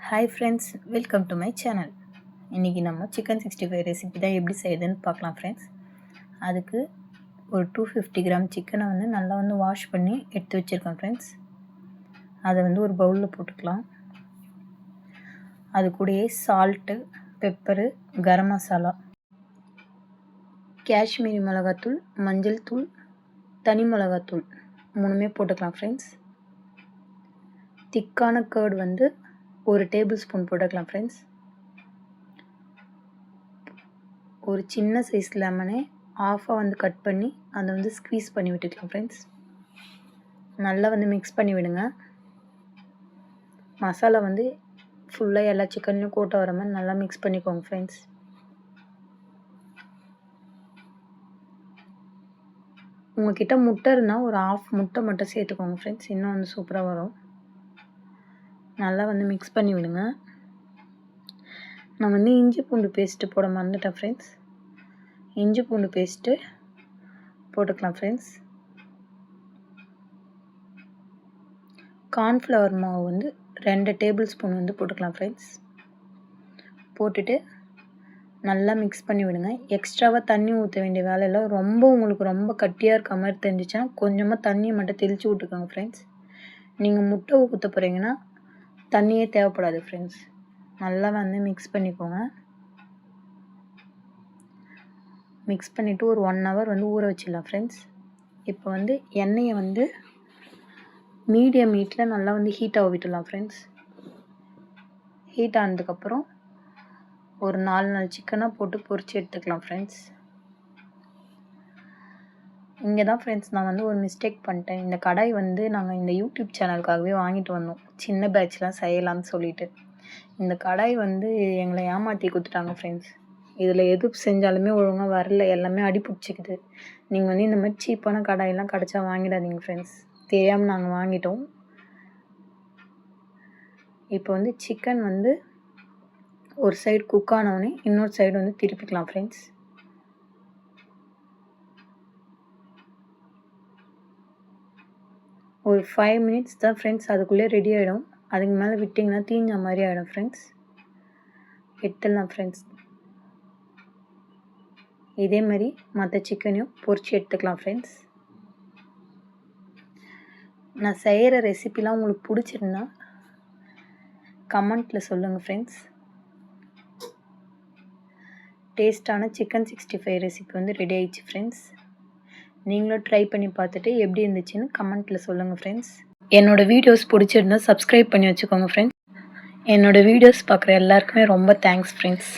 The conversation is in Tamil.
Hi friends, welcome to my channel. இன்றைக்கி நம்ம சிக்கன் 65 ரெசிபி தான் எப்படி செய்யுதுன்னு பார்க்கலாம் ஃப்ரெண்ட்ஸ். அதுக்கு ஒரு 250 கிராம் சிக்கனை நல்லா வாஷ் பண்ணி எடுத்து வச்சுருக்கேன் ஃப்ரெண்ட்ஸ். அதை ஒரு பவுலில் போட்டுக்கலாம். அது கூடயே சால்ட்டு, பெப்பரு, கரம் மசாலா, காஷ்மீரி மிளகாத்தூள், மஞ்சள் தூள், தனி மிளகாத்தூள் மூணுமே போட்டுக்கலாம் ஃப்ரெண்ட்ஸ். திக்கான கர்டு ஒரு டேபிள் ஸ்பூன் போட்டுக்கலாம் ஃப்ரெண்ட்ஸ். ஒரு சின்ன சைஸ் லெமனை ஆஃபாக கட் பண்ணி அதை ஸ்க்வீஸ் பண்ணி விட்டுக்கலாம் ஃப்ரெண்ட்ஸ். நல்லா மிக்ஸ் பண்ணி விடுங்க. மசாலா ஃபுல்லாக எல்லா சிக்கன்லையும் கோட் ஆகிற மாதிரி நல்லா மிக்ஸ் பண்ணிக்கோங்க ஃப்ரெண்ட்ஸ். உங்கள்கிட்ட முட்டை இருந்தால் ஒரு ஆஃப் முட்டை மட்டும் சேர்த்துக்கோங்க ஃப்ரெண்ட்ஸ். இன்னும் சூப்பராக வரும். நல்லா மிக்ஸ் பண்ணி விடுங்க. நான் இஞ்சி பூண்டு பேஸ்ட்டு போட மறந்துட்டேன் ஃப்ரெண்ட்ஸ். இஞ்சி பூண்டு பேஸ்ட்டு போட்டுக்கலாம் ஃப்ரெண்ட்ஸ். கார்ன்ஃப்ளவர் மாவு 2 டேபிள் ஸ்பூன் போட்டுக்கலாம் ஃப்ரெண்ட்ஸ். போட்டுட்டு நல்லா மிக்ஸ் பண்ணி விடுங்க. எக்ஸ்ட்ராவாக தண்ணி ஊற்ற வேண்டிய வேலையில் உங்களுக்கு ரொம்ப கட்டியாக இருக்க மாதிரி தெரிஞ்சிச்சுன்னா கொஞ்சமாக தண்ணியை மட்டும் தெளித்து விட்டுக்கோங்க ஃப்ரெண்ட்ஸ். நீங்கள் முட்டை ஊற்ற போகிறீங்கன்னா தண்ணியே தேவைப்படாது ஃப்ரெண்ட்ஸ். நல்லா மிக்ஸ் பண்ணிக்கோங்க. மிக்ஸ் பண்ணிவிட்டு ஒரு 1 ஹவர் ஊற வச்சிடலாம் ஃப்ரெண்ட்ஸ். இப்போ எண்ணெயை மீடியம் ஹீட்டில் நல்லா ஹீட் ஆக விட்டுடலாம் ஃப்ரெண்ட்ஸ். ஹீட் ஆனதுக்கப்புறம் ஒரு 4 சிக்கனாக போட்டு பொரித்து எடுத்துக்கலாம் ஃப்ரெண்ட்ஸ். இங்கே தான் ஃப்ரெண்ட்ஸ் நான் ஒரு மிஸ்டேக் பண்ணிட்டேன். இந்த கடாய் நாங்கள் இந்த யூடியூப் சேனலுக்காகவே வாங்கிட்டு வந்தோம், சின்ன பேட்ச்லாம் செய்யலாம்னு சொல்லிட்டு. இந்த கடாய் எங்களை ஏமாற்றி கொடுத்துட்டாங்க ஃப்ரெண்ட்ஸ். இதில் எது செஞ்சாலுமே ஒழுங்காக வரல, எல்லாமே அடி பிடிச்சிக்குது. நீங்கள் இந்த மாதிரி சீப்பான கடாயெல்லாம் கிடச்சா வாங்கிடாதீங்க ஃப்ரெண்ட்ஸ். தெரியாமல் நாங்கள் வாங்கிட்டோம். இப்போ சிக்கன் ஒரு சைடு குக் ஆனவுடனே இன்னொரு சைடு திருப்பிக்கலாம் ஃப்ரெண்ட்ஸ். ஒரு 5 மினிட்ஸ் தான் ஃப்ரெண்ட்ஸ், அதுக்குள்ளே ரெடி ஆகிடும். அதுக்கு மேலே விட்டிங்கன்னா தீஞ்ச மாதிரி ஆகிடும் ஃப்ரெண்ட்ஸ். எடுத்துடலாம் ஃப்ரெண்ட்ஸ். இதே மாதிரி மற்ற சிக்கனையும் பொரித்து எடுத்துக்கலாம் ஃப்ரெண்ட்ஸ். நான் செய்கிற ரெசிபிலாம் உங்களுக்கு பிடிச்சிருந்தா கமெண்ட்டில் சொல்லுங்கள் ஃப்ரெண்ட்ஸ். டேஸ்ட்டான சிக்கன் 65 ரெசிபி ரெடி ஆயிடுச்சு ஃப்ரெண்ட்ஸ். நீங்களும் ட்ரை பண்ணி பார்த்துட்டு எப்படி இருந்துச்சுன்னு கமெண்ட்டில் சொல்லுங்கள் ஃப்ரெண்ட்ஸ். என்னோடய வீடியோஸ் பிடிச்சிருந்தா சப்ஸ்கிரைப் பண்ணி வச்சுக்கோங்க ஃப்ரெண்ட்ஸ். என்னோடய வீடியோஸ் பார்க்குற எல்லாருக்குமே ரொம்ப தேங்க்ஸ் ஃப்ரெண்ட்ஸ்.